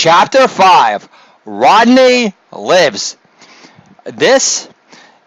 Chapter 5, Rodney Lives. This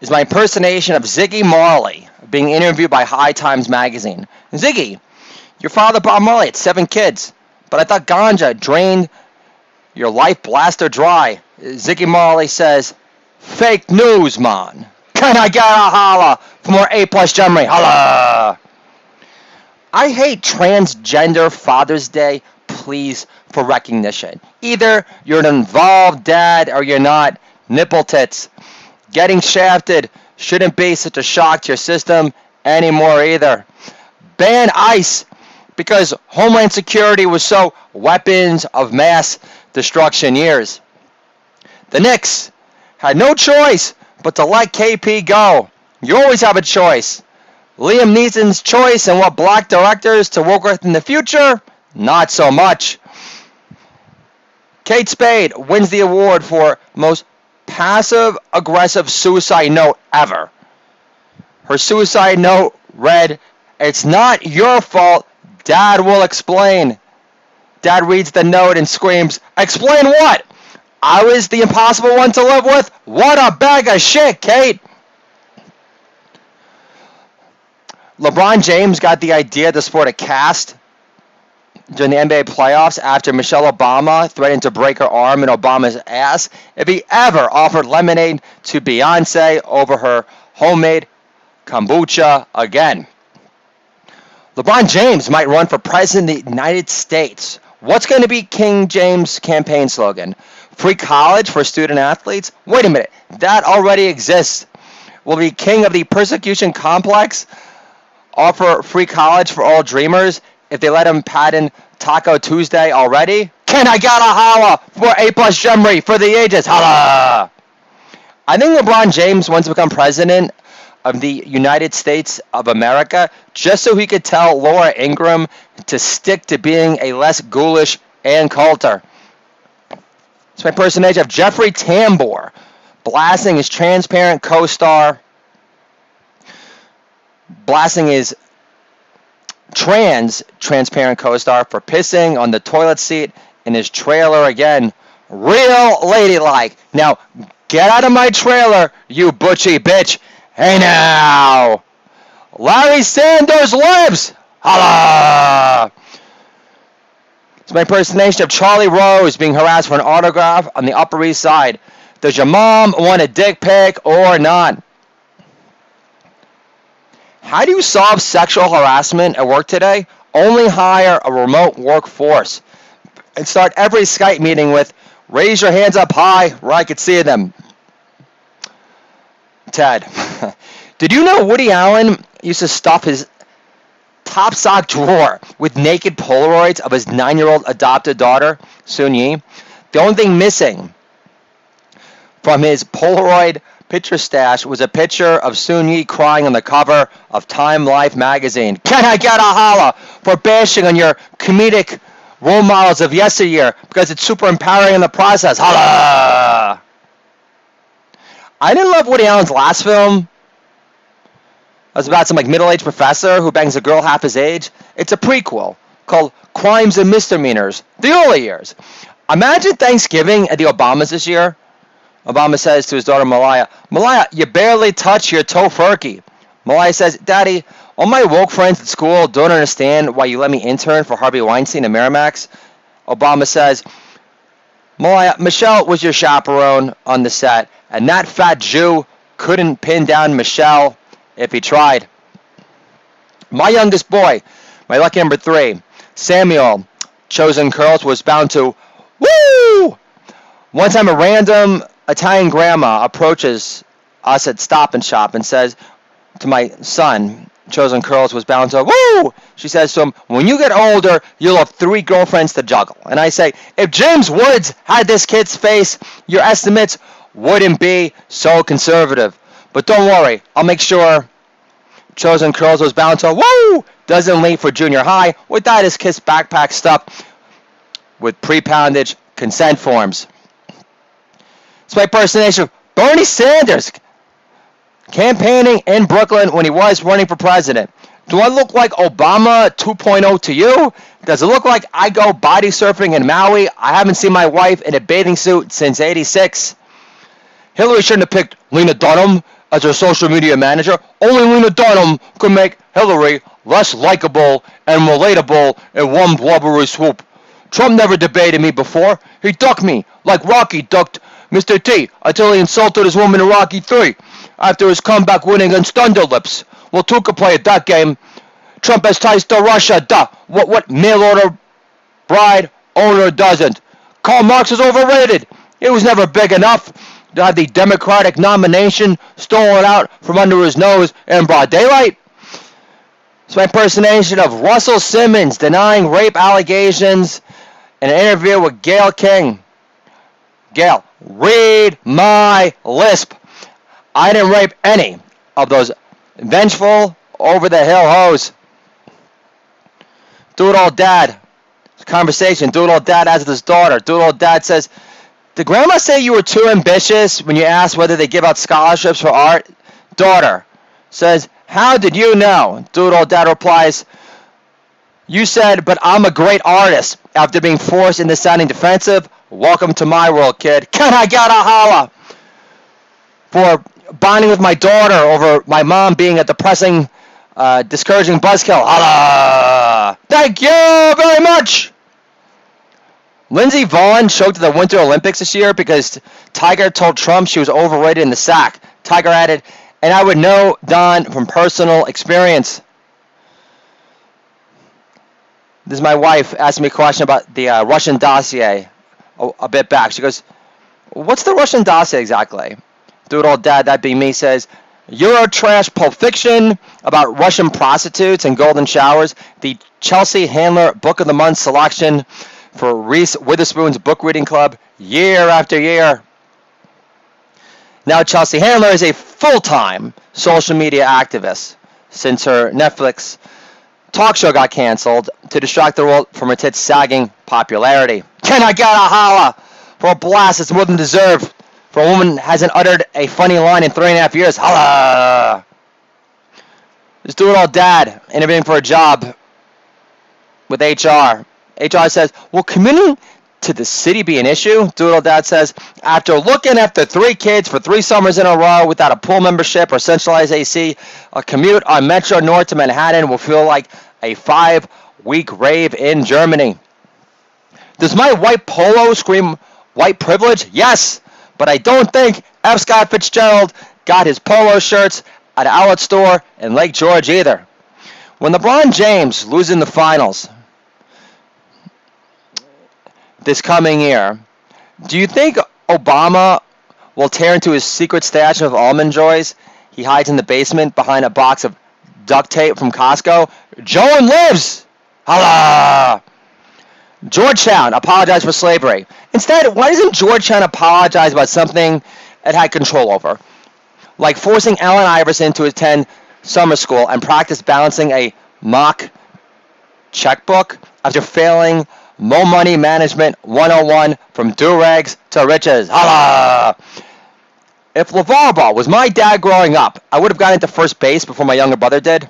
is my impersonation of Ziggy Marley being interviewed by High Times magazine. Ziggy, your father Bob Marley had 7 kids, but I thought ganja drained your life blaster dry. Ziggy Marley says, fake news, man. Can I get a holla for more A+ Gemry? Holla! I hate transgender Father's Day pleas for recognition. Either you're an involved dad or you're not. Nipple tits. Getting shafted shouldn't be such a shock to your system anymore either. Ban ICE because Homeland Security was so weapons of mass destruction years. The Knicks had no choice but to let KP go. You always have a choice. Liam Neeson's choice and what black directors to work with in the future? Not so much. Kate Spade wins the award for most passive-aggressive suicide note ever. Her suicide note read, "It's not your fault. Dad will explain." Dad reads the note and screams, "Explain what? I was the impossible one to live with? What a bag of shit, Kate." LeBron James got the idea to sport a cast during the NBA playoffs after Michelle Obama threatened to break her arm in Obama's ass if he ever offered lemonade to Beyonce over her homemade kombucha again. LeBron James might run for president of the United States. What's going to be King James' campaign slogan? Free college for student athletes? Wait a minute, that already exists. Will he be king of the persecution complex? Offer free college for all dreamers if they let him patent Taco Tuesday already? Can I get a holla for A+ Gemry for the ages? Holla! I think LeBron James wants to become president of the United States of America just so he could tell Laura Ingraham to stick to being a less ghoulish Ann Coulter. It's my impersonation of Jeffrey Tambor blasting his transparent co-star, blasting his transparent co-star for pissing on the toilet seat in his trailer again. Real ladylike. Now, get out of my trailer, you butchy bitch. Hey now! Larry Sanders lives! Holla! It's my impersonation of Charlie Rose being harassed for an autograph on the Upper East Side. Does your mom want a dick pic or not? How do you solve sexual harassment at work today? Only hire a remote workforce and start every Skype meeting with, raise your hands up high where I could see them. Ted, did you know Woody Allen used to stuff his top sock drawer with naked Polaroids of his 9-year-old adopted daughter, Sun Yi? The only thing missing from his Polaroid picture stash was a picture of Sun Yi crying on the cover of Time Life magazine. Can I get a holla for bashing on your comedic role models of yesteryear because it's super empowering in the process? Holla! I didn't love Woody Allen's last film. It was about some middle-aged professor who bangs a girl half his age. It's a prequel called Crimes and Misdemeanors, the early years. Imagine Thanksgiving at the Obamas this year. Obama says to his daughter Malaya, "Malaya, you barely touch your tofurkey." Malaya says, "Daddy, all my woke friends at school don't understand why you let me intern for Harvey Weinstein and Miramax." Obama says, "Malaya, Michelle was your chaperone on the set, and that fat Jew couldn't pin down Michelle if he tried." My youngest boy, my lucky number 3, Samuel, chosen curls, was bound to woo! One time a random Italian grandma approaches us at Stop and Shop and says to my son, chosen curls was bound to woo! She says to him, "When you get older, you'll have 3 girlfriends to juggle." And I say, if James Woods had this kid's face, your estimates wouldn't be so conservative. But don't worry, I'll make sure chosen curls was bound to woo! Doesn't leave for junior high without his kiss backpack stuffed with pre-poundage consent forms. It's my impersonation of Bernie Sanders campaigning in Brooklyn when he was running for president. Do I look like Obama 2.0 to you? Does it look like I go body surfing in Maui? I haven't seen my wife in a bathing suit since '86. Hillary shouldn't have picked Lena Dunham as her social media manager. Only Lena Dunham could make Hillary less likable and relatable in one blubbery swoop. Trump never debated me before. He ducked me like Rocky ducked Mr. T until he insulted his woman in Rocky 3 after his comeback win against Thunderlips. Well, two could play at that game. Trump has ties to Russia. Duh. What mail order bride owner doesn't? Karl Marx is overrated. He was never big enough to have the Democratic nomination stolen out from under his nose in broad daylight. It's my impersonation of Russell Simmons denying rape allegations in an interview with Gayle King. Gayle, read my lisp. I didn't rape any of those vengeful, over-the-hill hoes. Doodle Dad. Conversation. Doodle Dad asks his daughter. Doodle Dad says, did Grandma say you were too ambitious when you asked whether they give out scholarships for art? Daughter says, how did you know? Doodle Dad replies, you said, but I'm a great artist. After being forced into sounding defensive, welcome to my world, kid. Can I get a holla? For bonding with my daughter over my mom being a depressing, discouraging buzzkill. Holla! Thank you very much! Lindsey Vonn choked at the Winter Olympics this year because Tiger told Trump she was overrated in the sack. Tiger added, and I would know, Don, from personal experience. This is my wife asking me a question about the Russian dossier a bit back. She goes, what's the Russian dossier exactly? Doodle Dad, that being me, says, Eurotrash Pulp Fiction about Russian prostitutes and golden showers, the Chelsea Handler Book of the Month selection for Reese Witherspoon's book reading club year after year. Now Chelsea Handler is a full-time social media activist since her Netflix talk show got canceled to distract the world from her tits sagging popularity. Can I get a holla for a blast that's more than deserved for a woman who hasn't uttered a funny line in 3.5 years? Holla! Just do it all, Dad, interviewing for a job with HR. HR says, will commuting to the city be an issue? Doodle Dad says, after looking after 3 kids for 3 summers in a row without a pool membership or centralized AC, a commute on Metro North to Manhattan will feel like a 5-week rave in Germany. Does my white polo scream white privilege? Yes, but I don't think F. Scott Fitzgerald got his polo shirts at an outlet store in Lake George either. When LeBron James loses in the finals this coming year, do you think Obama will tear into his secret stash of Almond Joys he hides in the basement behind a box of duct tape from Costco? Joan lives! Holla! Georgetown apologized for slavery. Instead, why doesn't Georgetown apologize about something it had control over? Like forcing Allen Iverson to attend summer school and practice balancing a mock checkbook after failing Mo Money Management 101 from do-rags to riches. Holla! If LeVar Ball was my dad growing up, I would have gotten into first base before my younger brother did.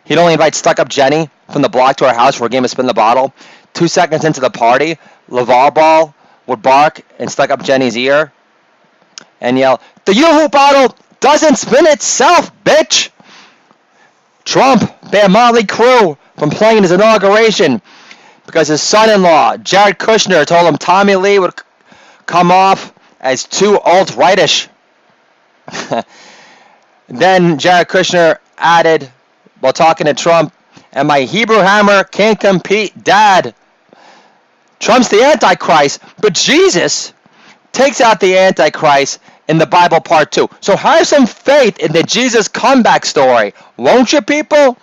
He'd only invite stuck-up Jenny from the block to our house for a game of spin the bottle. 2 seconds into the party, LeVar Ball would bark in stuck-up Jenny's ear and yell, the Yoo-Hoo bottle doesn't spin itself, bitch! Trump banned Motley Crue from playing his inauguration because his son-in-law, Jared Kushner, told him Tommy Lee would come off as too alt-rightish. Then Jared Kushner added, while talking to Trump, and my Hebrew hammer can't compete, Dad. Trump's the Antichrist, but Jesus takes out the Antichrist in the Bible part 2. So have some faith in the Jesus comeback story, won't you, people?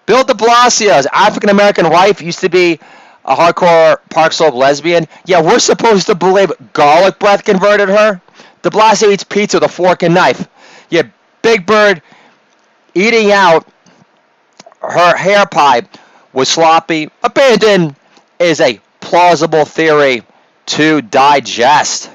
Bill de Blasio's African-American wife used to be a hardcore Park Slope lesbian. Yeah, we're supposed to believe garlic breath converted her. De Blasio eats pizza with a fork and knife. Yeah, Big Bird eating out her hair pipe was sloppy. Abandoned is a plausible theory to digest.